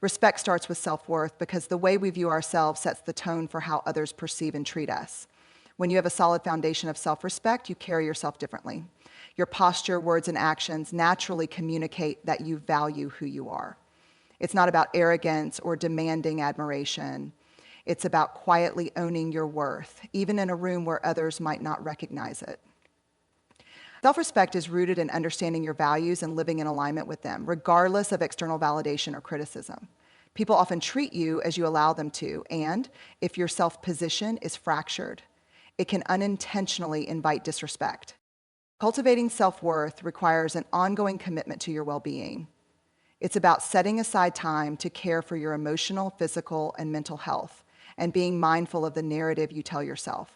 Respect starts with self-worth because the way we view ourselves sets the tone for how others perceive and treat us. When you have a solid foundation of self-respect, you carry yourself differently. Your posture, words, and actions naturally communicate that you value who you are. It's not about arrogance or demanding admiration. It's about quietly owning your worth, even in a room where others might not recognize it. Self-respect is rooted in understanding your values and living in alignment with them, regardless of external validation or criticism. People often treat you as you allow them to, and if your self-position is fractured, it can unintentionally invite disrespect. Cultivating self-worth requires an ongoing commitment to your well-being. It's about setting aside time to care for your emotional, physical, and mental health, and being mindful of the narrative you tell yourself.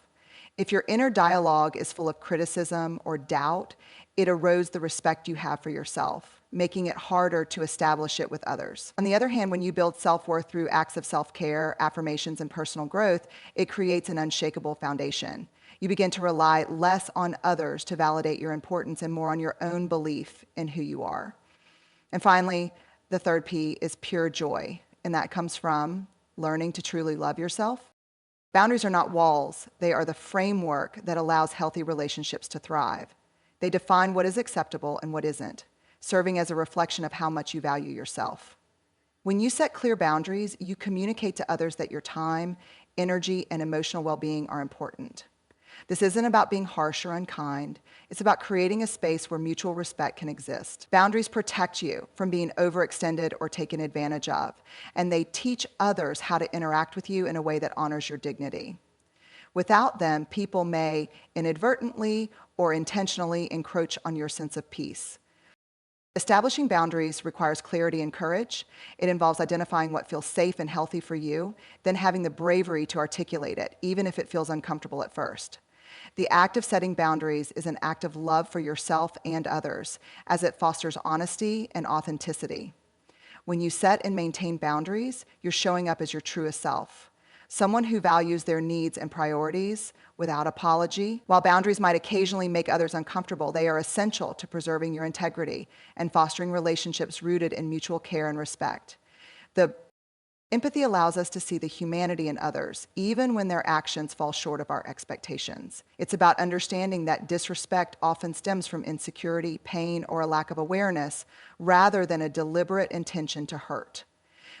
If your inner dialogue is full of criticism or doubt, it erodes the respect you have for yourself, making it harder to establish it with others. On the other hand, when you build self-worth through acts of self-care, affirmations, and personal growth, it creates an unshakable foundation. You begin to rely less on others to validate your importance and more on your own belief in who you are. And finally, the third P is pure joy, and that comes from learning to truly love yourself. Boundaries are not walls. They are the framework that allows healthy relationships to thrive. They define what is acceptable and what isn't, serving as a reflection of how much you value yourself. When you set clear boundaries, you communicate to others that your time, energy, and emotional well-being are important. This isn't about being harsh or unkind. It's about creating a space where mutual respect can exist. Boundaries protect you from being overextended or taken advantage of, and they teach others how to interact with you in a way that honors your dignity. Without them, people may inadvertently or intentionally encroach on your sense of peace. Establishing boundaries requires clarity and courage. It involves identifying what feels safe and healthy for you, then having the bravery to articulate it, even if it feels uncomfortable at first. The act of setting boundaries is an act of love for yourself and others, as it fosters honesty and authenticity. When you set and maintain boundaries, you're showing up as your truest self, someone who values their needs and priorities without apology. While boundaries might occasionally make others uncomfortable, they are essential to preserving your integrity and fostering relationships rooted in mutual care and respect. Empathy allows us to see the humanity in others, even when their actions fall short of our expectations. It's about understanding that disrespect often stems from insecurity, pain, or a lack of awareness, rather than a deliberate intention to hurt.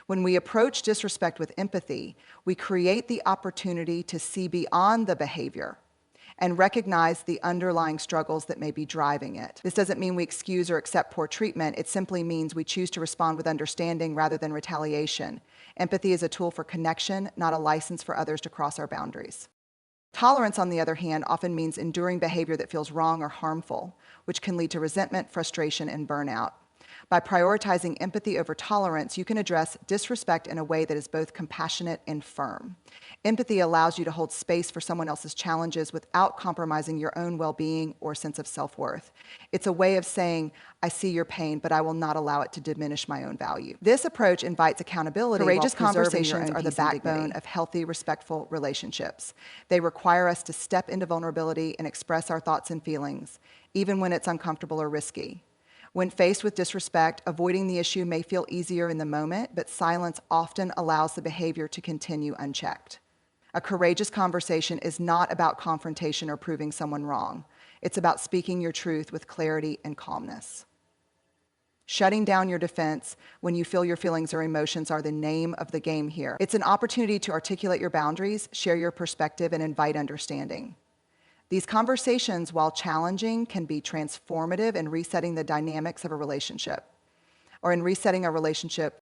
When we approach disrespect with empathy, we create the opportunity to see beyond the behavior and recognize the underlying struggles that may be driving it. This doesn't mean we excuse or accept poor treatment. It simply means we choose to respond with understanding rather than retaliation. Empathy is a tool for connection, not a license for others to cross our boundaries. Tolerance, on the other hand, often means enduring behavior that feels wrong or harmful, which can lead to resentment, frustration, and burnout. By prioritizing empathy over tolerance, you can address disrespect in a way that is both compassionate and firm. Empathy allows you to hold space for someone else's challenges without compromising your own well-being or sense of self-worth. It's a way of saying, I see your pain, but I will not allow it to diminish my own value. This approach invites accountability. Courageous conversations are the backbone of healthy, respectful relationships. They require us to step into vulnerability and express our thoughts and feelings, even when it's uncomfortable or risky. When faced with disrespect, avoiding the issue may feel easier in the moment, but silence often allows the behavior to continue unchecked. A courageous conversation is not about confrontation or proving someone wrong. It's about speaking your truth with clarity and calmness. Shutting down your defense when you feel your feelings or emotions are the name of the game here. It's an opportunity to articulate your boundaries, share your perspective, and invite understanding. These conversations, while challenging, can be transformative in resetting the dynamics of a relationship, or in resetting a relationship.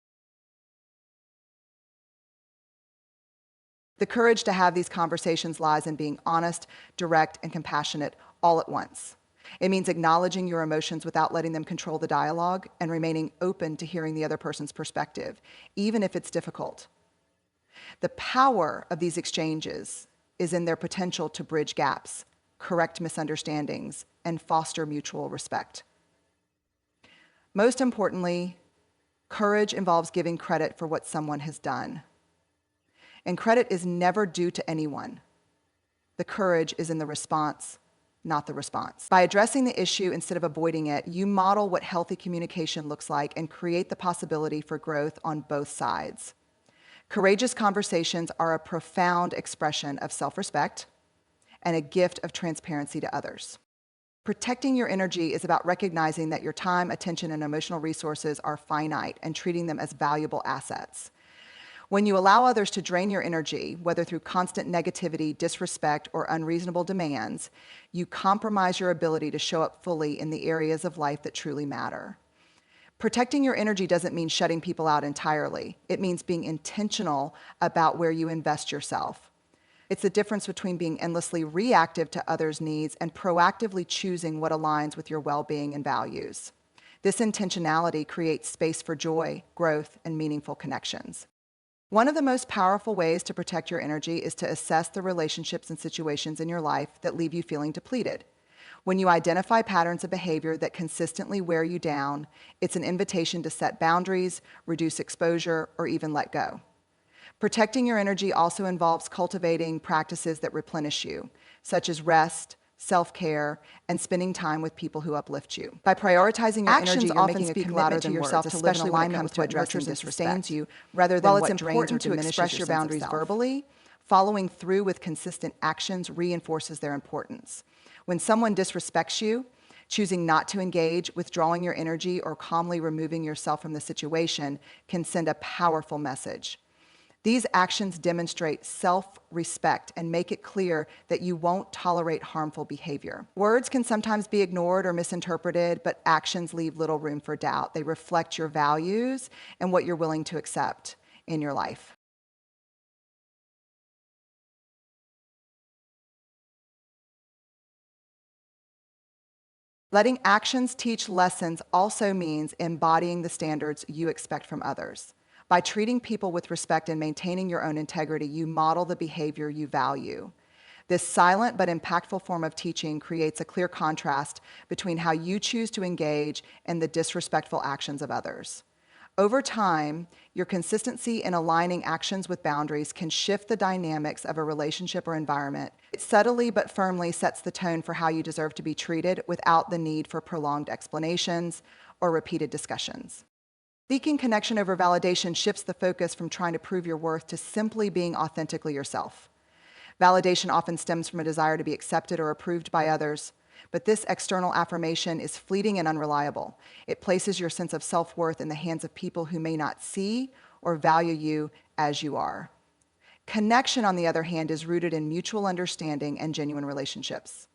The courage to have these conversations lies in being honest, direct, and compassionate all at once. It means acknowledging your emotions without letting them control the dialogue and remaining open to hearing the other person's perspective, even if it's difficult. The power of these exchanges is in their potential to bridge gaps, correct misunderstandings, and foster mutual respect. Most importantly, courage involves giving credit for what someone has done. And credit is never due to anyone. The courage is in the response, not the response. By addressing the issue instead of avoiding it, you model what healthy communication looks like and create the possibility for growth on both sides. Courageous conversations are a profound expression of self-respect and a gift of transparency to others. Protecting your energy is about recognizing that your time, attention, and emotional resources are finite and treating them as valuable assets. When you allow others to drain your energy, whether through constant negativity, disrespect, or unreasonable demands, you compromise your ability to show up fully in the areas of life that truly matter. Protecting your energy doesn't mean shutting people out entirely. It means being intentional about where you invest yourself. It's the difference between being endlessly reactive to others' needs and proactively choosing what aligns with your well-being and values. This intentionality creates space for joy, growth, and meaningful connections. One of the most powerful ways to protect your energy is to assess the relationships and situations in your life that leave you feeling depleted. When you identify patterns of behavior that consistently wear you down, it's an invitation to set boundaries, reduce exposure, or even let go. Protecting your energy also involves cultivating practices that replenish you, such as rest, self-care, and spending time with people who uplift you. By prioritizing your energy, you're making a commitment to yourself to live in alignment with what nurtures and sustains you, rather than what drains or diminishes your sense of self. While it's important to express your boundaries verbally, following through with consistent actions reinforces their importance. When someone disrespects you, choosing not to engage, withdrawing your energy, or calmly removing yourself from the situation can send a powerful message. These actions demonstrate self-respect and make it clear that you won't tolerate harmful behavior. Words can sometimes be ignored or misinterpreted, but actions leave little room for doubt. They reflect your values and what you're willing to accept in your life. Letting actions teach lessons also means embodying the standards you expect from others. By treating people with respect and maintaining your own integrity, you model the behavior you value. This silent but impactful form of teaching creates a clear contrast between how you choose to engage and the disrespectful actions of others. Over time, your consistency in aligning actions with boundaries can shift the dynamics of a relationship or environment. It subtly but firmly sets the tone for how you deserve to be treated without the need for prolonged explanations or repeated discussions. Seeking connection over validation shifts the focus from trying to prove your worth to simply being authentically yourself. Validation often stems from a desire to be accepted or approved by others, but this external affirmation is fleeting and unreliable. It places your sense of self-worth in the hands of people who may not see or value you as you are. Connection, on the other hand, is rooted in mutual understanding and genuine relationships.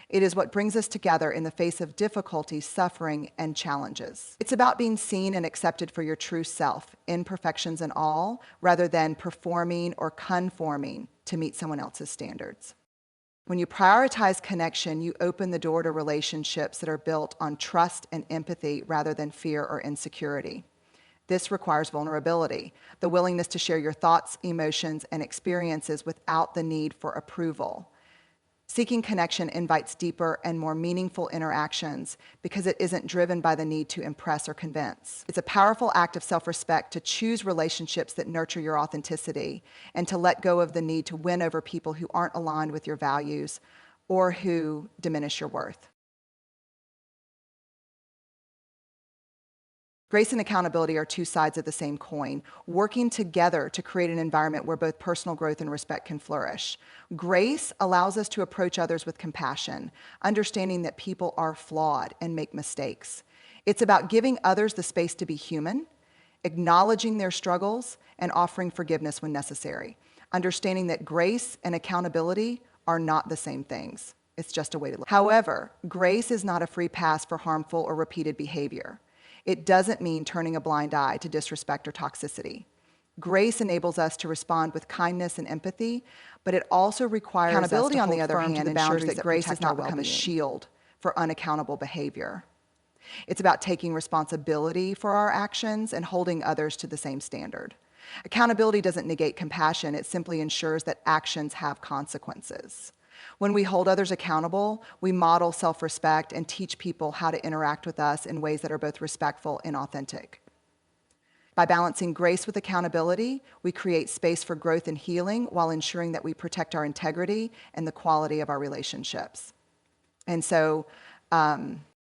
It is what brings us together in the face of difficulty, suffering, and challenges. It's about being seen and accepted for your true self, imperfections and all, rather than performing or conforming to meet someone else's standards. When you prioritize connection, you open the door to relationships that are built on trust and empathy rather than fear or insecurity. This requires vulnerability, the willingness to share your thoughts, emotions, and experiences without the need for approval. Seeking connection invites deeper and more meaningful interactions because it isn't driven by the need to impress or convince. It's a powerful act of self-respect to choose relationships that nurture your authenticity and to let go of the need to win over people who aren't aligned with your values or who diminish your worth. Grace and accountability are two sides of the same coin, working together to create an environment where both personal growth and respect can flourish. Grace allows us to approach others with compassion, understanding that people are flawed and make mistakes. It's about giving others the space to be human, acknowledging their struggles, and offering forgiveness when necessary. Understanding that grace and accountability are not the same things. It's just a way to live. However, grace is not a free pass for harmful or repeated behavior. It doesn't mean turning a blind eye to disrespect or toxicity. Grace enables us to respond with kindness and empathy, but it also requires accountability, on the other hand, ensures that grace does not become a shield for unaccountable behavior. It's about taking responsibility for our actions and holding others to the same standard. Accountability doesn't negate compassion, it simply ensures that actions have consequences. When we hold others accountable, we model self-respect and teach people how to interact with us in ways that are both respectful and authentic. By balancing grace with accountability, we create space for growth and healing while ensuring that we protect our integrity and the quality of our relationships. And so